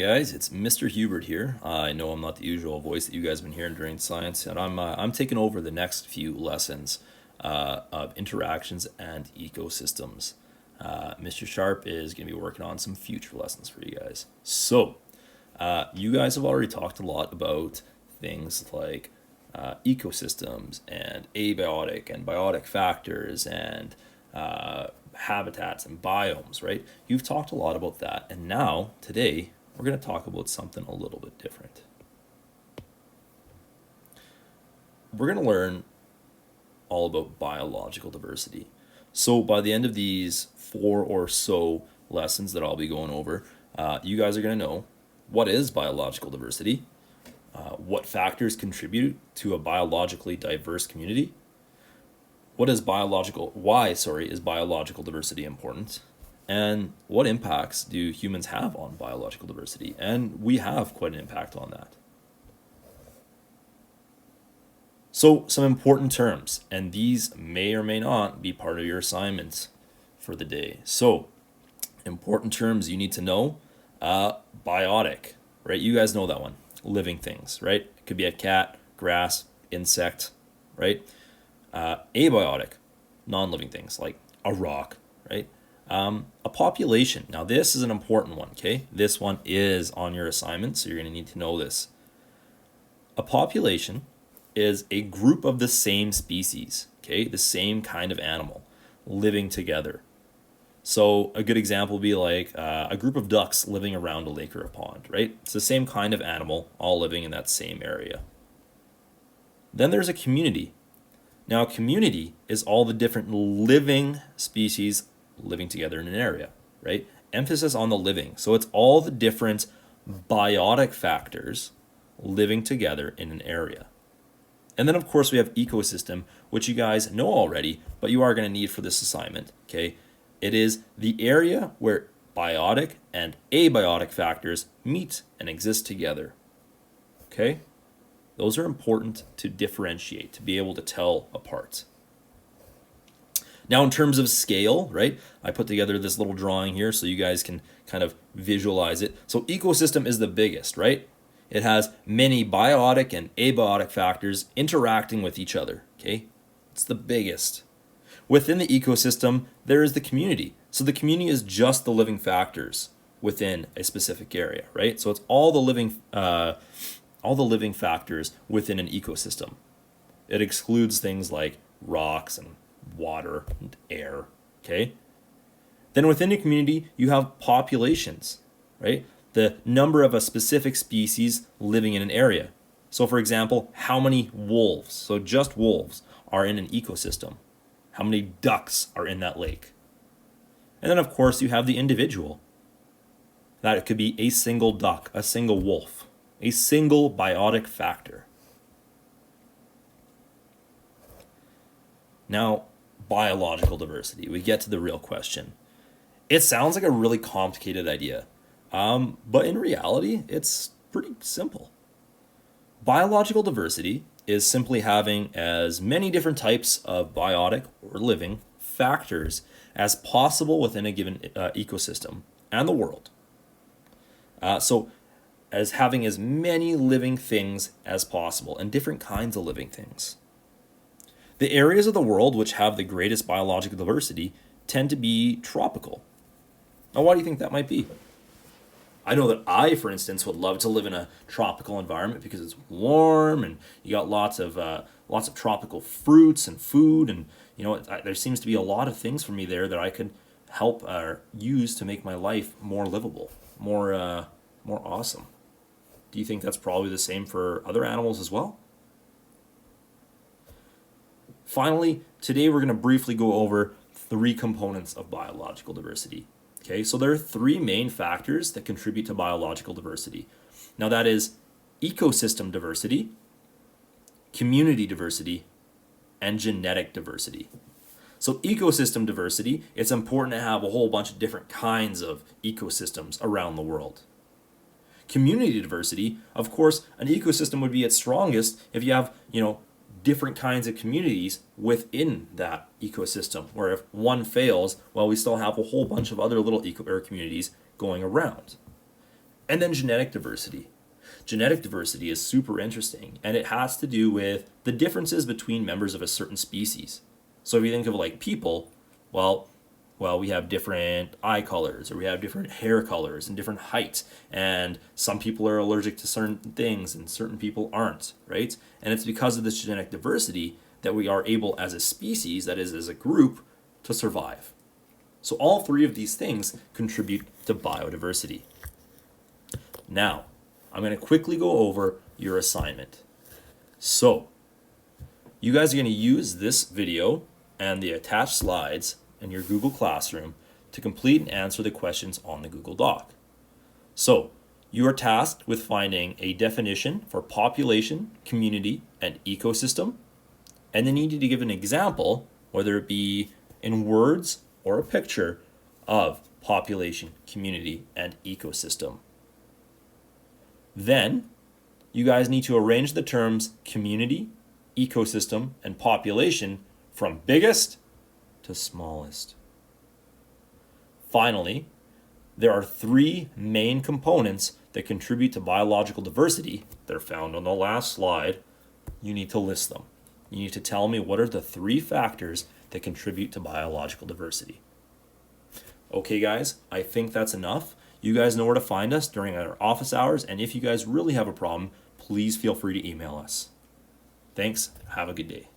Guys, it's Mr. Hubert here. I know I'm not the usual voice that you guys have been hearing during science, and I'm taking over the next few lessons of interactions and ecosystems. Mr. Sharp is going to be working on some future lessons for you guys. So, you guys have already talked a lot about things like ecosystems and abiotic and biotic factors and habitats and biomes, right? You've talked a lot about that, and now today we're going to talk about something a little bit different. We're going to learn all about biological diversity. So by the end of these 4 or so lessons that I'll be going over, you guys are going to know what is biological diversity, what factors contribute to a biologically diverse community, why is biological diversity important, and what impacts do humans have on biological diversity? And we have quite an impact on that. So, some important terms, and these may or may not be part of your assignments for the day. So, important terms you need to know: biotic, right? You guys know that one. Living things, right? It could be a cat, grass, insect, right? Abiotic, non-living things like a rock, right? A population. Now, this is an important one, okay? This one is on your assignment, so you're going to need to know this. A population is a group of the same species, okay? The same kind of animal living together. So a good example would be like a group of ducks living around a lake or a pond, right? It's the same kind of animal, all living in that same area. Then there's a community. Now, a community is all the different living species living together in an area, right? Emphasis on the living. So it's all the different biotic factors living together in an area. And then, of course, we have ecosystem, which you guys know already, but you are going to need for this assignment, okay? It is the area where biotic and abiotic factors meet and exist together, okay? Those are important to differentiate, to be able to tell apart. Now, in terms of scale, right, I put together this little drawing here so you guys can kind of visualize it. So ecosystem is the biggest, right? It has many biotic and abiotic factors interacting with each other, okay? It's the biggest. Within the ecosystem, there is the community. So the community is just the living factors within a specific area, right? So it's all the living factors within an ecosystem. It excludes things like rocks and water and air, okay? Then within a community, you have populations, right? The number of a specific species living in an area. So for example, how many wolves, so just wolves, are in an ecosystem? How many ducks are in that lake? And then of course you have the individual. That it could be a single duck, a single wolf, a single biotic factor. Now, biological diversity. We get to the real question. It sounds like a really complicated idea, but in reality, it's pretty simple. Biological diversity is simply having as many different types of biotic or living factors as possible within a given ecosystem and the world. So as having as many living things as possible and different kinds of living things. The areas of the world which have the greatest biological diversity tend to be tropical. Now, why do you think that might be? I know that I, for instance, would love to live in a tropical environment because it's warm and you got lots of tropical fruits and food, and there seems to be a lot of things for me there that I could help use to make my life more livable, more awesome. Do you think that's probably the same for other animals as well? Finally, today we're going to briefly go over 3 components of biological diversity. Okay, so there are 3 main factors that contribute to biological diversity. Now that is ecosystem diversity, community diversity, and genetic diversity. So ecosystem diversity, it's important to have a whole bunch of different kinds of ecosystems around the world. Community diversity, of course, an ecosystem would be its strongest if you have, different kinds of communities within that ecosystem, where if one fails, well, we still have a whole bunch of other little communities going around. And then genetic diversity. Genetic diversity is super interesting, and it has to do with the differences between members of a certain species. So if you think of like people, well, we have different eye colors, or we have different hair colors and different heights, and some people are allergic to certain things and certain people aren't, right? And it's because of this genetic diversity that we are able as a species, that is as a group, to survive. So all three of these things contribute to biodiversity. Now, I'm going to quickly go over your assignment. So, you guys are going to use this video and the attached slides in your Google Classroom to complete and answer the questions on the Google Doc. So, you are tasked with finding a definition for population, community, and ecosystem, and then you need to give an example, whether it be in words or a picture, of population, community, and ecosystem. Then, you guys need to arrange the terms community, ecosystem, and population from biggest to smallest. Finally, there are three main components that contribute to biological diversity that are found on the last slide. You need to list them. You need to tell me what are the three factors that contribute to biological diversity. Okay, guys, I think that's enough. You guys know where to find us during our office hours, and if you guys really have a problem, please feel free to email us. Thanks. Have a good day.